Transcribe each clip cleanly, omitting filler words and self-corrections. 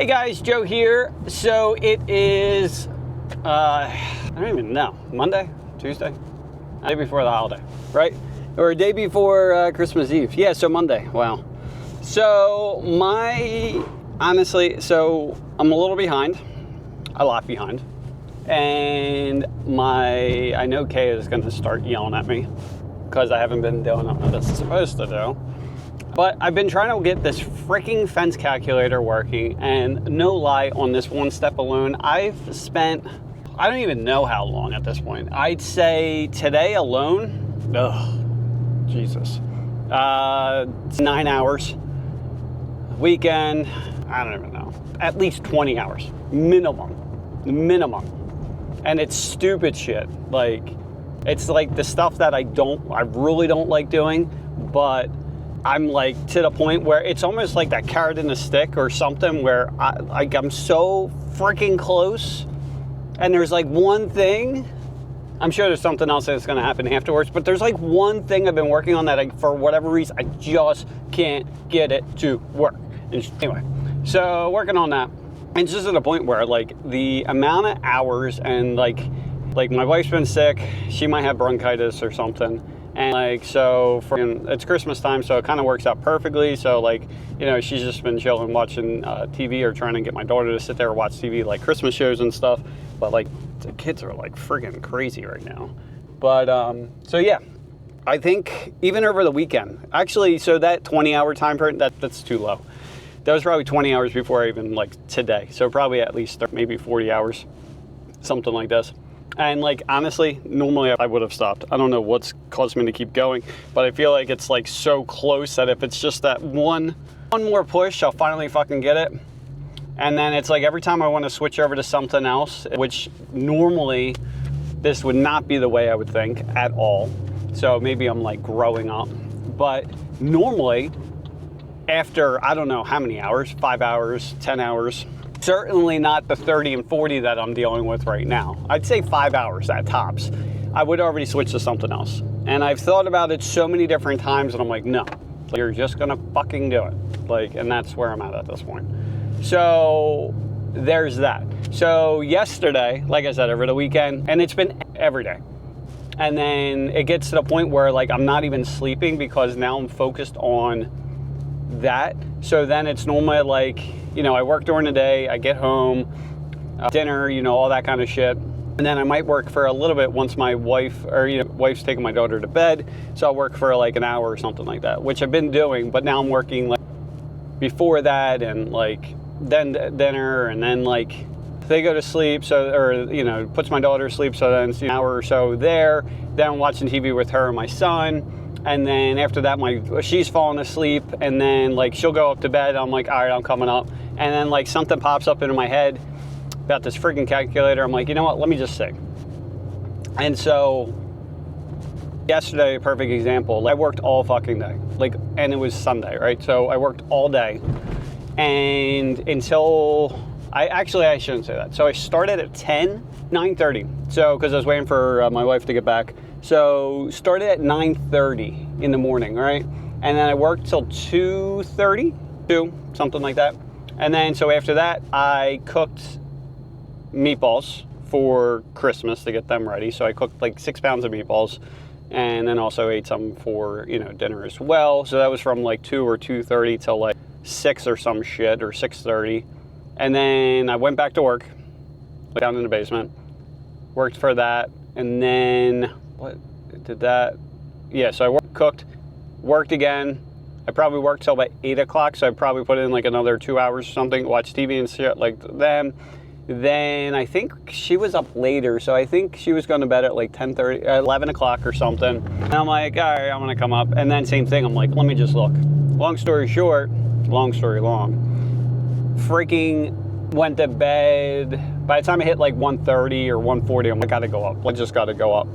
Hey guys, Joe here. So it is, I don't even know, Monday, Tuesday, day before the holiday, right? Or a day before Christmas Eve. Yeah, so Monday, wow. So honestly, so I'm a little behind, a lot behind. And I know Kay is going to start yelling at me because I haven't been doing what I'm supposed to do. But I've been trying to get this freaking fence calculator working, and no lie, on this one step alone, I've spent, I don't even know how long at this point. I'd say today alone, Jesus, 9 hours. Weekend, I don't even know, at least 20 hours, minimum. And it's stupid shit. Like, it's like the stuff that I really don't like doing, but I'm like to the point where it's almost like that carrot in the stick or something, where I'm so freaking close, and there's like one thing, I'm sure there's something else that's going to happen afterwards, but there's like one thing I've been working on that for whatever reason, I just can't get it to work. Anyway, so working on that. And it's just at a point where like the amount of hours, and like my wife's been sick, she might have bronchitis or something. And like, so it's Christmas time, so it kind of works out perfectly. So like, you know, she's just been chilling, watching TV, or trying to get my daughter to sit there and watch TV, like Christmas shows and stuff. But like, the kids are like friggin' crazy right now. But so yeah, I think even over the weekend, actually, so that 20-hour time frame, that's too low. That was probably 20 hours before even like today. So probably at least maybe 40 hours, something like this. And like, honestly, normally I would have stopped. I don't know what's caused me to keep going, but I feel like it's like so close that if it's just that one more push, I'll finally fucking get it. And then it's like every time I want to switch over to something else, which normally this would not be the way I would think at all. So maybe I'm like growing up, but normally after, I don't know how many hours, 5 hours, 10 hours, certainly not the 30 and 40 that I'm dealing with right now. I'd say 5 hours at tops. I would already switch to something else. And I've thought about it so many different times, and I'm like, no, you're just gonna fucking do it. Like, and that's where I'm at this point. So there's that. So yesterday, like I said, over the weekend, and it's been every day. And then it gets to the point where like I'm not even sleeping because now I'm focused on that. So then it's normally like, you know, I work during the day, I get home, dinner, you know, all that kind of shit. And then I might work for a little bit once my wife's taking my daughter to bed. So I'll work for like an hour or something like that, which I've been doing, but now I'm working like before that, and like then dinner, and then like they go to sleep, so, or, you know, puts my daughter to sleep, so then it's an hour or so there. Then I'm watching TV with her and my son. And then after that, she's falling asleep, and then like she'll go up to bed. I'm like, all right, I'm coming up. And then like something pops up into my head about this freaking calculator. I'm like, you know what? Let me just see. And so yesterday, a perfect example. I worked all fucking day, and it was Sunday, right? So I worked all day, and until I shouldn't say that. So I started at 9:30. So because I was waiting for my wife to get back. So started at 9:30 in the morning, right? And then I worked till 2:30, something like that. And then so after that, I cooked meatballs for Christmas to get them ready. So I cooked like 6 pounds of meatballs, and then also ate some for, you know, dinner as well. So that was from like 2 or 2:30 till like 6 or some shit, or 6:30. And then I went back to work, down in the basement, worked for that, and then so I cooked, worked again. I probably worked till about 8 o'clock, so I probably put in like another 2 hours or something, watch TV and shit like them. Then I think she was up later, so I think she was going to bed at like 10:30, 11 o'clock or something. And I'm like, all right, I'm going to come up. And then same thing, I'm like, let me just look. Long story short, long story long, freaking went to bed. By the time I hit like 1:30 or 1:40, I'm like, I gotta go up. I just gotta go up.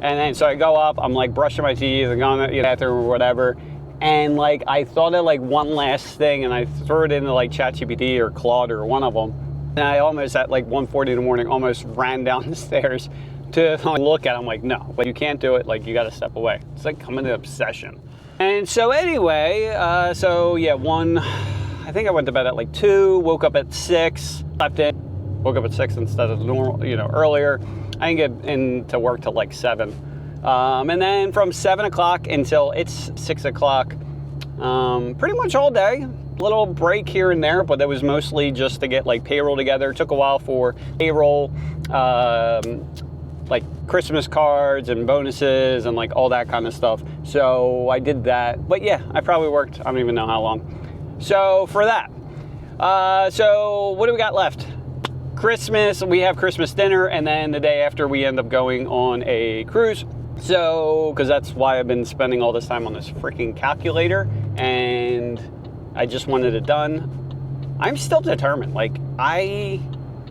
And then so I go up, I'm like brushing my teeth and going to the bathroom or whatever. And like I thought of like one last thing, and I threw it into like ChatGPT or Claude or one of them. And I almost at like 1:40 in the morning almost ran down the stairs to look at it. I'm like, no, but you can't do it. Like, you got to step away. It's like coming to obsession. And so anyway, so yeah, I think I went to bed at like 2, woke up at 6, slept in, woke up at 6 instead of normal, earlier. I didn't get into work till like 7. And then from 7 o'clock until it's 6 o'clock, pretty much all day. Little break here and there, but that was mostly just to get like payroll together. It took a while for payroll, like Christmas cards and bonuses and like all that kind of stuff. So I did that. But yeah, I probably worked, I don't even know how long. So for that, so what do we got left? Christmas, we have Christmas dinner, and then the day after we end up going on a cruise. So, because that's why I've been spending all this time on this freaking calculator, and I just wanted it done. I'm still determined. Like, I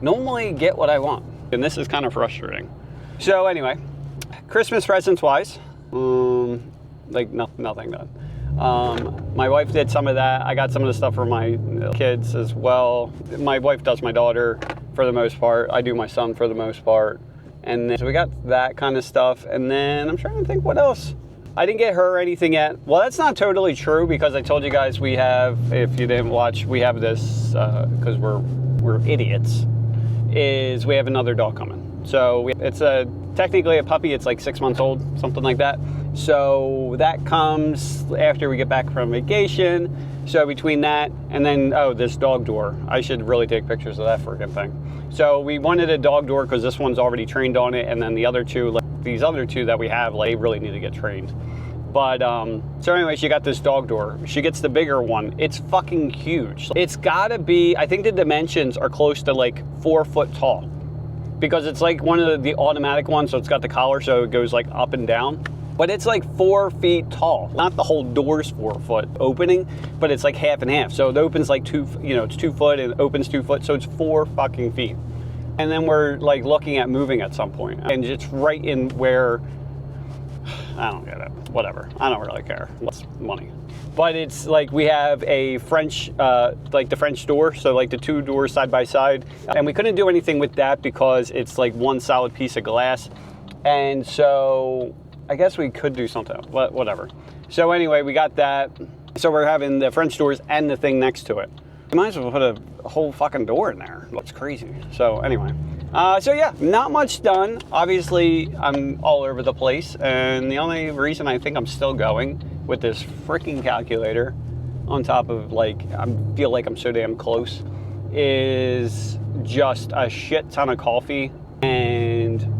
normally get what I want, and this is kind of frustrating. So anyway, Christmas presents wise, like nothing done. My wife did some of that. I got some of the stuff for my kids as well. My wife does my daughter for the most part. I do my son for the most part. And then, so we got that kind of stuff. And then I'm trying to think what else. I didn't get her anything yet. Well, that's not totally true, because I told you guys we have, if you didn't watch, we have this, because we're idiots, is we have another dog coming. So it's technically a puppy. It's like 6 months old, something like that. So that comes after we get back from vacation. So between that and then, this dog door. I should really take pictures of that freaking thing. So we wanted a dog door because this one's already trained on it. And then the other two, like these other two that we have, like, they really need to get trained. But, so anyway, she got this dog door. She gets the bigger one. It's fucking huge. It's gotta be, I think the dimensions are close to like 4 foot tall, because it's like one of the automatic ones. So it's got the collar, so it goes like up and down. But it's like 4 feet tall. Not the whole door's 4 foot opening, but it's like half and half. So it opens like it's 2 foot and it opens 2 foot. So it's 4 fucking feet. And then we're like looking at moving at some point. And it's right in where, I don't get it. Whatever. I don't really care. What's money? But it's like we have a French, like the French door. So like the 2 doors side by side. And we couldn't do anything with that because it's like one solid piece of glass. And so I guess we could do something, but whatever. So anyway, we got that. So we're having the French doors and the thing next to it. You might as well put a whole fucking door in there. Looks crazy. So anyway, so yeah, not much done. Obviously, I'm all over the place. And the only reason I think I'm still going with this freaking calculator on top of like, I feel like I'm so damn close, is just a shit ton of coffee. And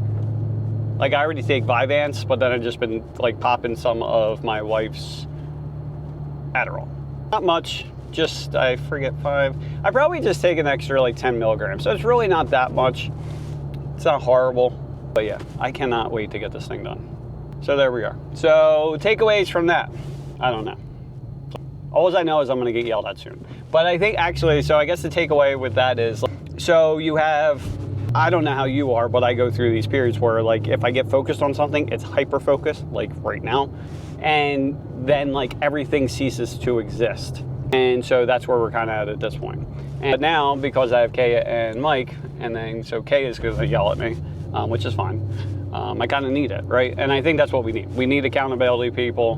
like, I already take Vyvanse, but then I've just been like popping some of my wife's Adderall. Not much, just, I forget 5. I probably just take an extra like 10 milligrams. So it's really not that much. It's not horrible, but yeah, I cannot wait to get this thing done. So there we are. So takeaways from that, I don't know. All I know is I'm gonna get yelled at soon. But I think actually, so I guess the takeaway with that is, so you have, I don't know how you are, but I go through these periods where like if I get focused on something, it's hyper-focus, like right now, and then like everything ceases to exist. And so that's where we're kind of at this point. And now, because I have Kaya and Mike, and then so Kaya is going to yell at me, which is fine. I kind of need it, right? And I think that's what we need. We need accountability people.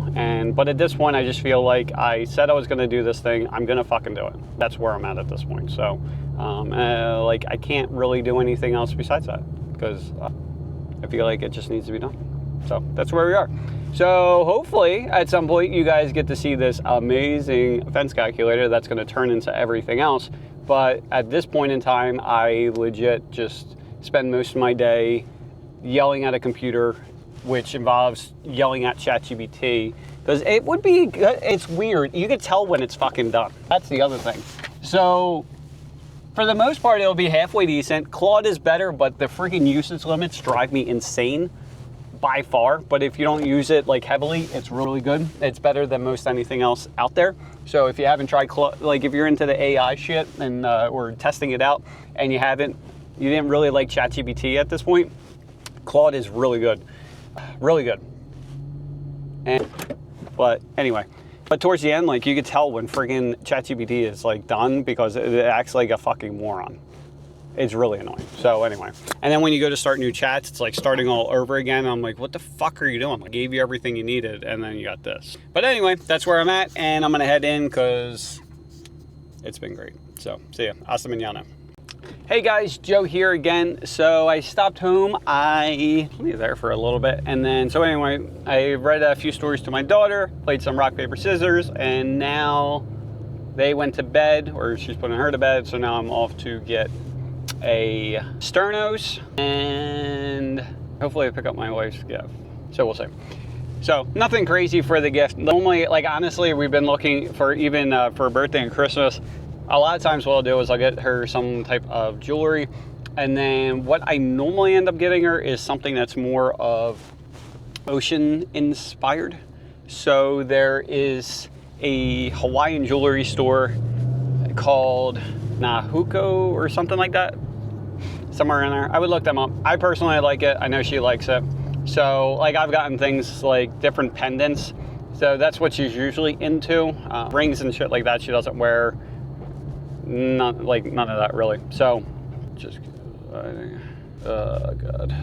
But at this point, I just feel like I said I was going to do this thing. I'm going to fucking do it. That's where I'm at this point. So, like, I can't really do anything else besides that, because I feel like it just needs to be done. So that's where we are. So hopefully at some point you guys get to see this amazing fence calculator that's going to turn into everything else. But at this point in time, I legit just spend most of my day yelling at a computer, which involves yelling at ChatGPT, because it would be, it's weird. You could tell when it's fucking done. That's the other thing. So for the most part, it'll be halfway decent. Claude is better, but the freaking usage limits drive me insane by far. But if you don't use it like heavily, it's really good. It's better than most anything else out there. So if you haven't tried Claude, like if you're into the AI shit and or testing it out and you didn't really like ChatGPT at this point, Claude is really good. Really good. But anyway, but towards the end, like you could tell when friggin' ChatGPT is like done, because it acts like a fucking moron. It's really annoying. So anyway, and then when you go to start new chats, it's like starting all over again. I'm like, what the fuck are you doing? I gave you everything you needed, and then you got this. But anyway, that's where I'm at, and I'm gonna head in because it's been great. So see ya. Hasta mañana. Hey guys, Joe here again. So I stopped home. I was there for a little bit, and then so anyway, I read a few stories to my daughter, played some rock paper scissors, and now they went to bed, or she's putting her to bed. So now I'm off to get a sternos, and hopefully I pick up my wife's gift. So we'll see. So nothing crazy for the gift. Normally, like honestly, we've been looking for even for her birthday and Christmas. A lot of times what I'll do is I'll get her some type of jewelry, and then what I normally end up getting her is something that's more of ocean inspired. So there is a Hawaiian jewelry store called Nahuko or something like that, somewhere in there. I would look them up. I personally like it. I know she likes it. So like I've gotten things like different pendants. So that's what she's usually into. Rings and shit like that she doesn't wear. None of that really. So just God,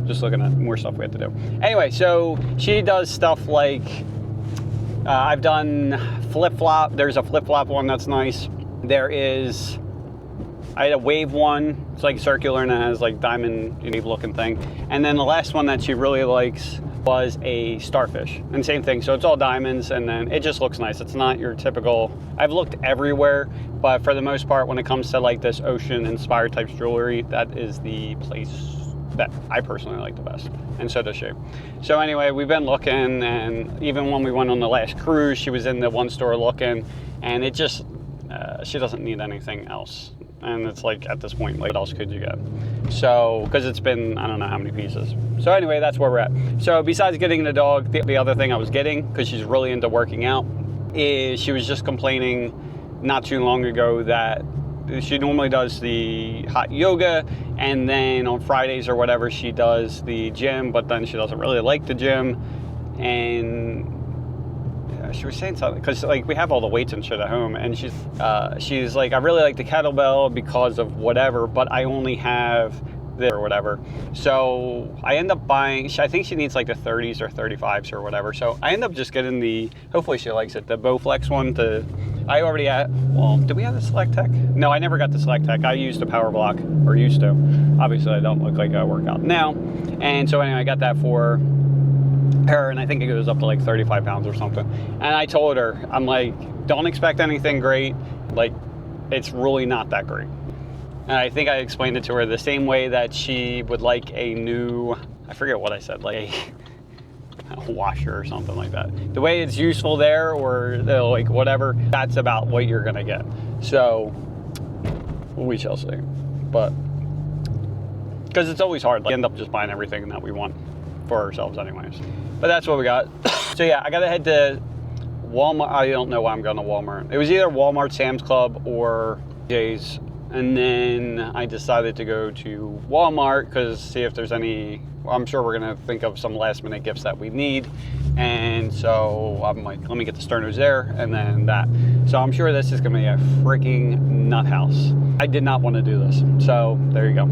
just looking at more stuff we have to do. Anyway, so she does stuff like I've done flip-flop. There's a flip-flop one that's nice. I had a wave one. It's like circular and it has like diamond unique looking thing. And then the last one that she really likes was a starfish, and same thing. So it's all diamonds, and then it just looks nice. It's not your typical, I've looked everywhere, but for the most part, when it comes to like this ocean inspired type jewelry, that is the place that I personally like the best, and so does she. So anyway, we've been looking, and even when we went on the last cruise, she was in the one store looking, and it just, she doesn't need anything else. And it's like, at this point, like, what else could you get? So, because it's been, I don't know how many pieces. So anyway, that's where we're at. So besides getting the dog, the other thing I was getting, because she's really into working out, is she was just complaining not too long ago that she normally does the hot yoga, and then on Fridays or whatever, she does the gym, but then she doesn't really like the gym. And she was saying something, because like we have all the weights and shit at home, and she's like, I really like the kettlebell because of whatever, but I only have this or whatever. So I end up buying, I think she needs like the 30s or 35s or whatever. So I end up just getting the, hopefully she likes it, the Bowflex one. I already had, well, did we have the Select Tech? No, I never got the Select Tech. I used the Power Block, or used to. Obviously I don't look like I work out now. And so anyway, I got that for her, and I think it goes up to like 35 pounds or something. And I told her, I'm like, don't expect anything great. Like, it's really not that great. And I think I explained it to her the same way that she would like a new, I forget what I said, like a washer or something like that. The way it's useful there, or like whatever, that's about what you're gonna get. So we shall see. But because it's always hard, like, end up just buying everything that we want for ourselves anyways. But that's what we got. So yeah, I gotta head to Walmart. I don't know why I'm going to Walmart. It was either Walmart, Sam's Club, or Jay's. And then I decided to go to Walmart because see if there's any, well, I'm sure we're gonna think of some last minute gifts that we need. And so I'm like, let me get the sternos there, and then that. So I'm sure this is gonna be a freaking nut house. I did not want to do this. So there you go.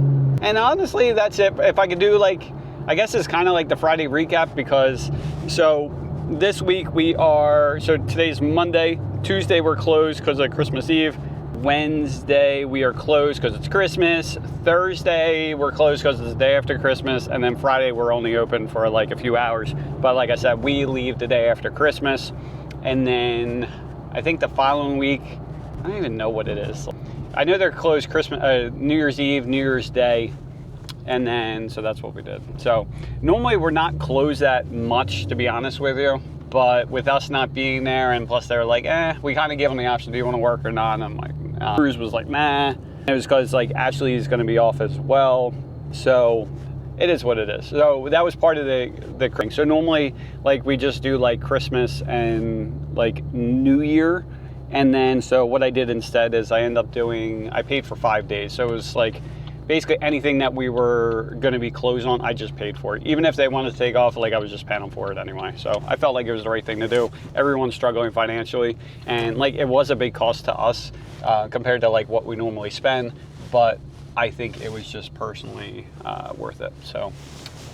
And honestly, that's it. If I could do like, I guess it's kind of like the Friday recap, because so this week so today's Monday. Tuesday we're closed because of Christmas Eve. Wednesday we are closed because it's Christmas. Thursday we're closed because it's the day after Christmas. And then Friday we're only open for like a few hours. But like I said, we leave the day after Christmas. And then I think the following week, I don't even know what it is. I know they're closed Christmas, New Year's Eve, New Year's Day. And then, so that's what we did. So normally we're not closed that much, to be honest with you. But with us not being there, and plus they're like, we kind of give them the option, do you want to work or not? And I'm like, nah. Cruz was like, nah. It was because like Ashley is going to be off as well. So it is what it is. So that was part of the thing. So normally like we just do like Christmas and like New Year. And then so what I did instead is I paid for 5 days. So it was like basically anything that we were going to be closed on, I just paid for it. Even if they wanted to take off, like I was just paying them for it anyway. So I felt like it was the right thing to do. Everyone's struggling financially, and like it was a big cost to us compared to like what we normally spend, but I think it was just personally worth it. So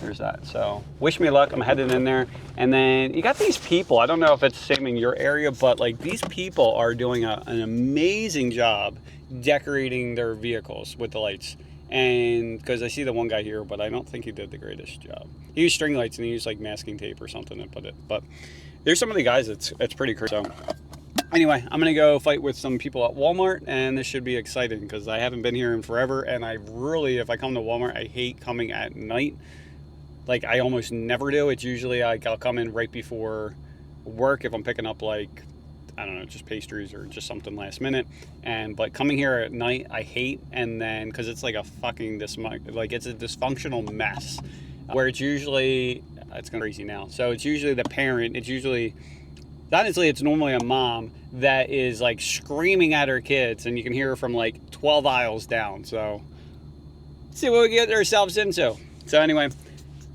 there's that. So wish me luck. I'm headed in there. And then you got these people. I don't know if it's the same in your area, but like these people are doing an amazing job decorating their vehicles with the lights. And because I see the one guy here, but I don't think he did the greatest job. He used string lights and he used like masking tape or something to put it. But there's some of the guys it's pretty crazy. So anyway, I'm gonna go fight with some people at Walmart, and this should be exciting because I haven't been here in forever. And I really, if I come to Walmart, I hate coming at night. Like I almost never do. It's usually like I'll come in right before work if I'm picking up like, I don't know, just pastries or just something last minute. But coming here at night, I hate. And then because it's like a fucking it's a dysfunctional mess where it's usually it's going crazy now. So it's usually the parent. Honestly, it's normally a mom that is like screaming at her kids, and you can hear her from like 12 aisles down. So let's see what we get ourselves into. So anyway,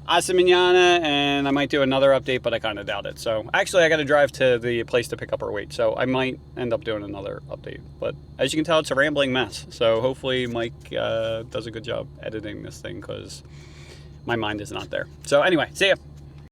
hasta mañana, and I might do another update, but I kind of doubt it. So actually, I got to drive to the place to pick up our weight, so I might end up doing another update. But as you can tell, it's a rambling mess. So hopefully Mike does a good job editing this thing because my mind is not there. So anyway, see ya.